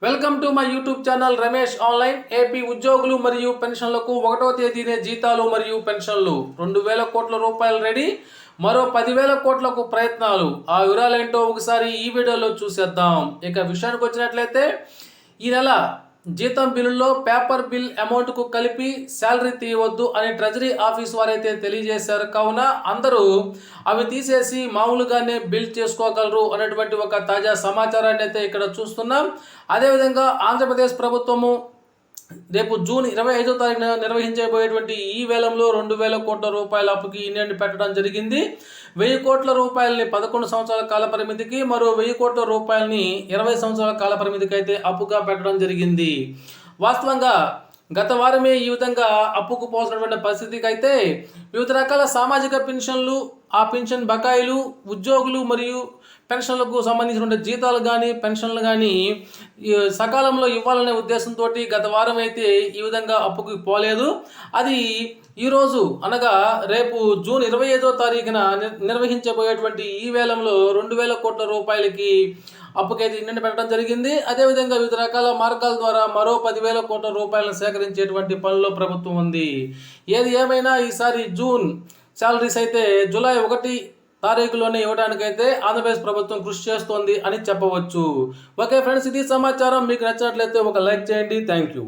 Welcome to my YouTube channel Ramesh online. AP ఉద్యోగులు మరియు పెన్షన్లకు 1వ తేదీనే జీతాలు మరియు పెన్షన్లు 2,000 కోట్ల రూపాయలు రెడీ. మరో 10,000 కోట్లకు ప్రయత్నాలు. ఆ వివరాలేంటో ఒకసారి ఈ వీడియోలో చూసేద్దాం. ఇక విషయానికి వచ్చినట్లయితే ఈ నెల జీతం బిల్లులో పేపర్ బిల్ అమౌంట్కు కలిపి శాలరీ తీయవద్దు అని ట్రెజరీ ఆఫీస్ వారైతే తెలియజేశారు. కావున అందరూ అవి తీసేసి మామూలుగానే బిల్ చేసుకోగలరు అనేటువంటి ఒక తాజా సమాచారాన్ని అయితే ఇక్కడ చూస్తున్నాం. అదేవిధంగా ఆంధ్రప్రదేశ్ ప్రభుత్వము రేపు జూన్ 25వ తారీఖున నిర్వహించబోయేటువంటి ఈ వేలంలో 2,000 కోట్ల రూపాయల అప్పుకి ఇండియన్ పెట్టడం జరిగింది. 1,000 కోట్ల రూపాయలని 11 సంవత్సరాల కాల పరిమితికి, మరో 1,000 కోట్ల రూపాయలని 20 సంవత్సరాల కాల పరిమితికి అయితే అప్పుగా పెట్టడం జరిగింది. వాస్తవంగా గత వారమే ఈ విధంగా అప్పుకు పోసినటువంటి పరిస్థితికి అయితే వివిధ రకాల సామాజిక పెన్షన్లు, ఆ పెన్షన్ బకాయిలు, ఉద్యోగులు మరియు పెన్షన్లకు సంబంధించినటువంటి జీతాలు కానీ పెన్షన్లు కానీ సకాలంలో ఇవ్వాలనే ఉద్దేశంతో గత వారం అయితే ఈ విధంగా అప్పుకు పోలేదు. అది ఈరోజు అనగా రేపు జూన్ 25వ తారీఖున నిర్వహించబోయేటువంటి ఈ వేలంలో 2,000 కోట్ల రూపాయలకి అప్పుకైతే ఇండియన్ పెట్టడం జరిగింది. అదేవిధంగా వివిధ రకాల మార్గాల ద్వారా మరో 10,000 కోట్ల రూపాయలను సేకరించేటువంటి పనిలో ప్రభుత్వం ఉంది. ఏది ఏమైనా ఈసారి జూన్ శాలరీస్ అయితే జూలై 1 తారీఖులోనే ఇవ్వడానికైతే ఆంధ్రప్రదేశ్ ప్రభుత్వం కృషి చేస్తోంది అని చెప్పవచ్చు. ఓకే ఫ్రెండ్స్, ఇది సమాచారం. మీకు నచ్చినట్లయితే ఒక లైక్ చేయండి. Thank you.